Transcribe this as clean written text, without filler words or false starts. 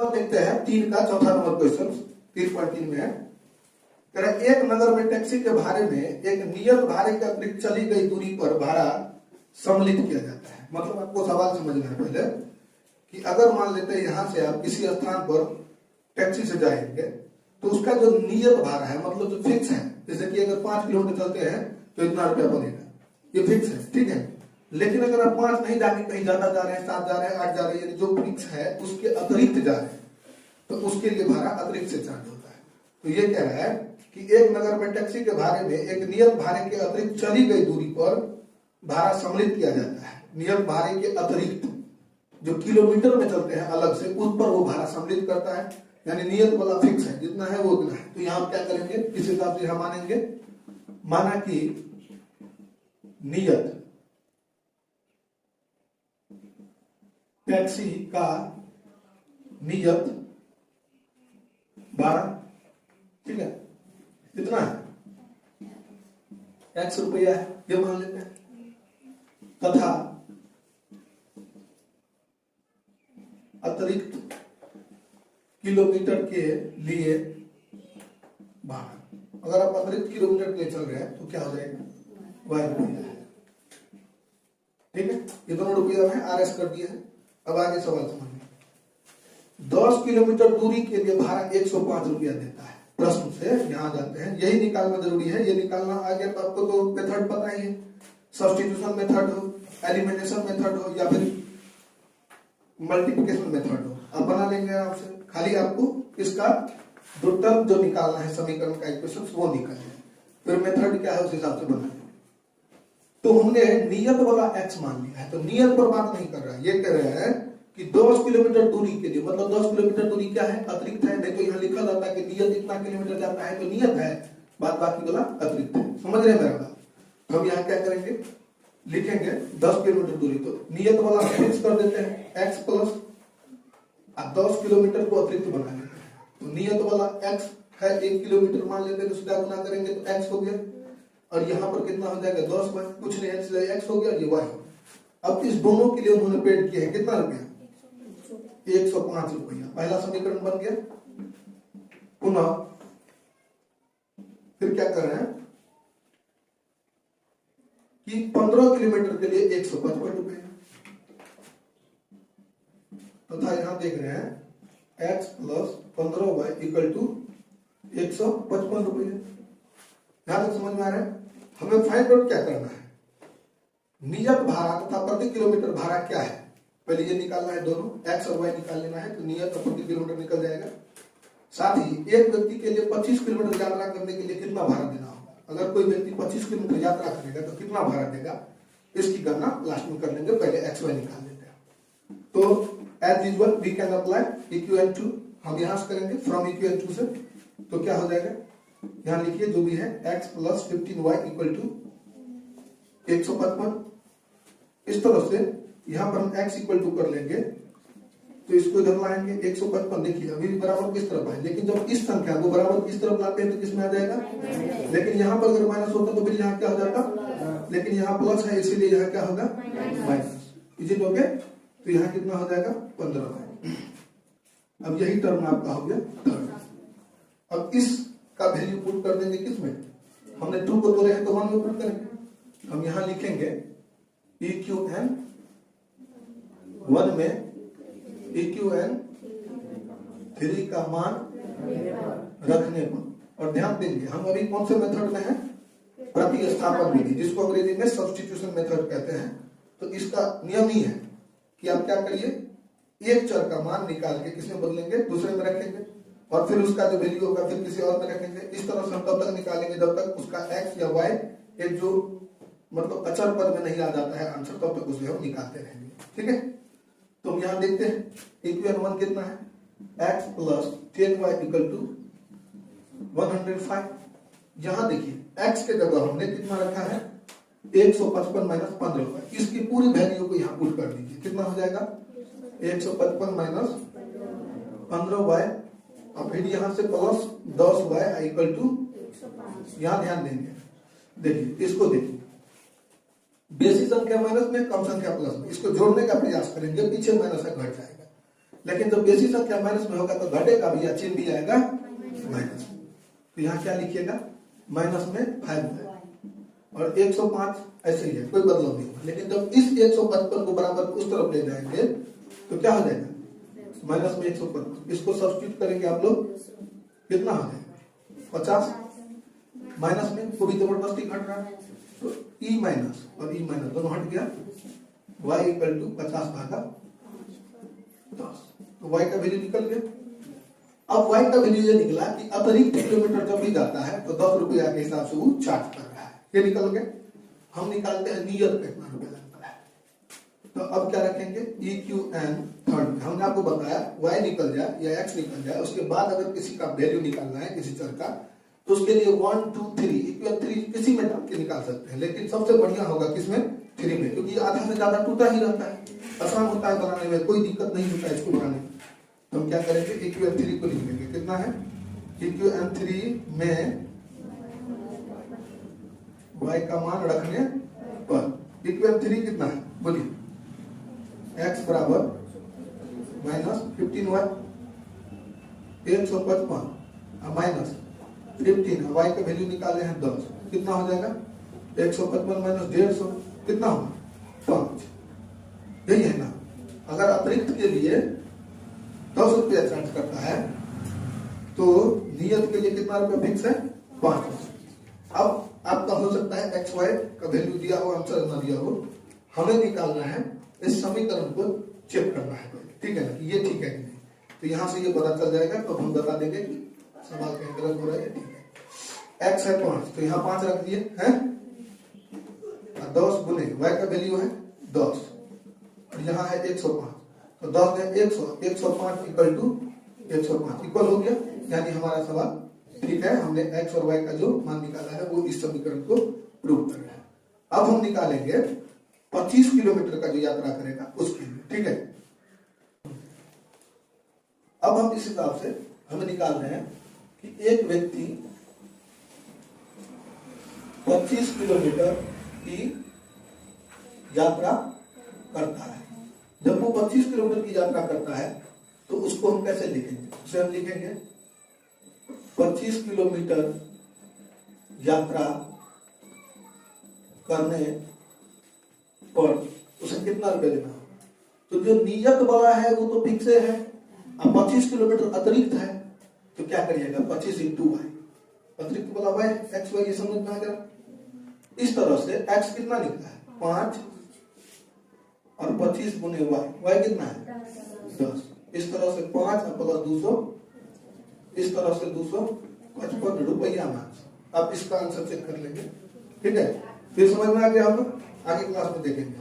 देखते हैं 3 का चौथा नंबर क्वेश्चन 3.3 में है। कह रहा है एक नगर में टैक्सी के भाड़े में एक नियत भाड़े के अतिरिक्त चली गई दूरी पर भाड़ा सम्मिलित किया जाता है। मतलब आपको सवाल समझना है पहले कि अगर मान लेते हैं यहां से आप किसी स्थान पर टैक्सी से जाएंगे तो उसका जो नियत भाड़ा है मतलब जो फिक्स है, जैसे कि अगर 5 किलोमीटर चलते हैं तो इतना रुपया बनेगा, ये फिक्स है, ठीक है। लेकिन अगर आप 5 नहीं जाके कहीं ज्यादा जा रहे हैं, 7 जा रहे हैं, 8 जा रहे हैं, जो फिक्स है उसके अतिरिक्त जा रहे हैं तो उसके लिए भाड़ा अतिरिक्त से चार्ज होता है। तो ये कह रहा है कि एक नगर में टैक्सी के भाड़े में एक नियत भाड़े के अतिरिक्त चली गई दूरी पर भाड़ा सम्मिलित किया जाता है। नियत भाड़े के अतिरिक्त जो किलोमीटर में चलते हैं अलग से, उस पर वो भाड़ा सम्मिलित करता है, यानी नियत वाला फिक्स है, जितना है वो उतना है। तो यहाँ क्या करेंगे, किस हिसाब से हम मानेंगे, माना कि नियत टैक्सी का नियत भाड़ा, ठीक है, कितना है, X रुपया है, ये मान लेते हैं, तथा अतिरिक्त किलोमीटर के लिए भाड़ा। अगर आप अतिरिक्त किलोमीटर के लिए चल रहे हैं तो क्या हो जाएगा, Y रुपया है, ठीक है। ये दोनों रुपया में RS कर दिए हैं। अब आगे सवाल समझिए। 10 किलोमीटर दूरी के लिए भाड़ा 105 रुपया देता है। प्रश्न से यहां जाते हैं, यही निकालना जरूरी है। ये निकालना आ गया तो आपको तो मेथड पता ही है, सब्स्टिट्यूशन मेथड हो, एलिमिनेशन मेथड हो या फिर मल्टीप्लिकेशन मेथड हो, आप बना लेंगे आराम से। खाली आपको इसका जो टर्म जो निकालना है समीकरण का इक्वेशन वो निकालना है, फिर मेथड क्या है उस हिसाब से बनाना है। तो हमने नियत वाला x मान लिया है, तो नियत पर बात नहीं कर रहा है। ये कह रहे हैं कि 10 किलोमीटर दूरी के लिए, मतलब 10 किलोमीटर दूरी क्या है, अतिरिक्त है। नहीं तो यहाँ लिखा जाता है कि नियत इतना किलोमीटर जाता है तो नियत है, बात बाकी वाला अतिरिक्त है। समझ रहे हैं मेरा बात। तो हम यहाँ क्या करेंगे, लिखेंगे 10 किलोमीटर दूरी, तो नियत वाला फिक्स कर देते हैं x प्लस 10 किलोमीटर को अतिरिक्त बना लेते हैं। तो नियत वाला x है 1 किलोमीटर मान लेते हैं, तो सीधा गुना करेंगे तो x हो गया, और यहाँ पर कितना हो जाएगा 10 y, कुछ नहीं है, x हो गया, ये y हो गया। अब इस दोनों के लिए उन्होंने पेड किया है कितना रुपया, 105 रुपया। पहला समीकरण बन गया। पुनः फिर क्या कर रहे हैं कि 15 किलोमीटर के लिए 155 रुपये, तथा यहां देख रहे हैं x plus 15y equal to 155 रुपये। यहां तक समझ में आ रहा है। हमें फाइंड आउट क्या करना है, नियत भाड़ा तथा प्रति किलोमीटर भाड़ा क्या है, पहले ये निकालना है, दोनों x और y निकाल लेना है, तो नियत और प्रति किलोमीटर निकल जाएगा। साथ ही एक व्यक्ति के लिए 25 किलोमीटर यात्रा करने के लिए कितना भाड़ा देना होगा। अगर कोई व्यक्ति 25 किलोमीटर यात्रा करेगा तो कितना भाड़ा देगा, इसकी गणना लास्ट में कर लेंगे, पहले x y निकाल लेते हैं। तो as usual we can apply equivalent to, हम यहां से करेंगे फ्रॉम इक्विवेलेंट टू से। तो क्या हो जाएगा, यहां लिखिए जो भी है x plus 15y equal to 155। इस तरह से यहां पर हम x इक्वल टू कर लेंगे, तो इसको इधर लाएंगे 155। देखिए अभी बराबर किस तरफ है, लेकिन जब इस संख्या को बराबर किस तरफ लाते हैं तो किस में आ जाएगा, लेकिन यहाँ पर अगर माइनस होता तो फिर यहाँ क्या हो जाता, लेकिन यहाँ प्लस है इसीलिए यहाँ क्या होगा माइनस। Is it okay. तो यहाँ कितना हो जाएगा 15। अब यही टर्म आपका हो गया थर्ड। अब इस का वैल्यू पुट कर देंगे किसमें, हमने 2 को तोड़े हैं तो 1 में पुट करेंगे। हम यहां लिखेंगे EQN 1 में EQN 3 का मान रखने पर। और ध्यान देंगे हम अभी कौन से मेथड में हैं, प्रतिस्थापन विधि, जिसको अंग्रेजी में सब्स्टिट्यूशन मेथड कहते हैं। तो इसका नियम ही है कि आप क्या करिए, एक चर का मान निकाल के किसमें बदलेंगे, दूसरे में रखेंगे, और फिर उसका जो वैल्यू होगा फिर किसी और में रखेंगे। इस तरह से हम तब तक निकालेंगे जब तक उसका x या y एक जो मतलब अचर पद में नहीं आ जाता है आंसर, तब तक उसे हम निकालते रहेंगे, ठीक है। तो हम यहाँ देखते हैं इक्वेशन 1 कितना है, x plus 10y equal to 105। यहाँ देखिए x के जगह हमने कितना रखा है 155 माइनस 15। इसकी पूरी वैल्यू को यहाँ पुट कर दीजिए, कितना हो जाएगा 155 माइनस 15y, और फिर यहां से प्लस 10y इक्वल टू, यहां ध्यान देंगे, देखिए इसको देखिए, बेसी संख्या माइनस में, कम संख्या प्लस में, इसको जोड़ने का प्रयास करेंगे, पीछे माइनस है घट जाएगा। लेकिन जब बेसी संख्या माइनस में होगा तो घटेगा भी या चिन्ह भी आएगा माइनस। तो यहाँ क्या लिखिएगा, माइनस में 5y और 105 ऐसे ही है, कोई बदलाव नहीं होगा। लेकिन जब इस 155 को बराबर उस तरफ ले जाएंगे तो क्या हो जाएगा, माइनस में 155। इसको सब्स्टिट्यूट करेंगे आप लोग, कितना हो जाएगा 50, माइनस में को भी जबरदस्ती घट रहा है तो ई माइनस और ई माइनस दोनों हट गया, y इक्वल टू 50 भागा 10। तो y का वैल्यू निकल गया। अब y का वैल्यू ये निकला कि अतिरिक्त किलोमीटर जब भी जाता है तो 10 रुपया के हिसाब से वो चार्ज कर रहा है, ये निकल गया। हम निकालते हैं नियत पे कितना रुपया लगता है। तो अब क्या रखेंगे, EQN थर्ड में हमने आपको बताया y निकल जाए या x निकल जाए, उसके बाद अगर किसी का वैल्यू निकालना है किसी चर का तो उसके लिए 1 2 3 इक्वल 3 किसी में डाल के निकाल सकते हैं, लेकिन सबसे बढ़िया होगा किसमें, 3 में, क्योंकि आधा से ज्यादा टूटा ही रहता है, आसान होता है बनाने में, कोई दिक्कत नहीं होता है इसको बनाने में। तो हम क्या करेंगे, EQN3 को लिख लेंगे, कितना है EQN3 में y का मान रखने पर EQN3 कितना है बोलिए, x बराबर माइनस 15y 155 माइनस 15, y का वैल्यू निकाले हैं 10, कितना हो जाएगा 155 माइनस 150 कितना होगा 5। यही है ना। अगर अतिरिक्त के लिए 10 रुपया चार्ज करता है तो नियत के लिए कितना रुपया फिक्स है 5। अब आपका हो सकता है एक्स वाई का वैल्यू दिया हो आंसर ना दिया हो, हमें निकालना है इस समीकरण को चेक करना है, ठीक है ना, कि ये ठीक है कि नहीं। तो यहां से ये पता चल जाएगा तो हम बता देंगे कि सवाल कहीं गलत हो रहा है, ठीक है। x है 5 तो यहाँ 5 रख दिए हैं, 10 गुने y का वैल्यू है 10 और यहाँ है 105 तो 10 है 100, 105 इक्वल टू 105 इक्वल हो गया, यानी हमारा सवाल ठीक है। हमने x और y का जो मान निकाला है वो इस समीकरण को प्रूव कर रहा है। अब हम निकालेंगे 25 किलोमीटर का जो यात्रा करेगा उसके लिए, ठीक है। अब हम इस हिसाब से हमें निकाल रहे हैं कि एक व्यक्ति 25 किलोमीटर की यात्रा करता है। जब वो 25 किलोमीटर की यात्रा करता है तो उसको हम कैसे लिखेंगे, उसे हम लिखेंगे 25 किलोमीटर यात्रा करने पर उसे कितना रुपया देना होगा। तो जो नियत वाला है वो तो फिक्स है, अब 25 किलोमीटर अतिरिक्त है तो क्या करिएगा 25 इंटू वाई, अतिरिक्त वाला वाई एक्स वाई, ये समझ में आ गया। इस तरह से x कितना निकला है 5 और 25 गुने वाई कितना है 10। इस तरह से 5 प्लस 200, इस तरह से 255 रुपया में आप इसका आंसर चेक कर लेंगे, ठीक है। फिर समझ में आ गया, हम आगे क्लास में देखेंगे।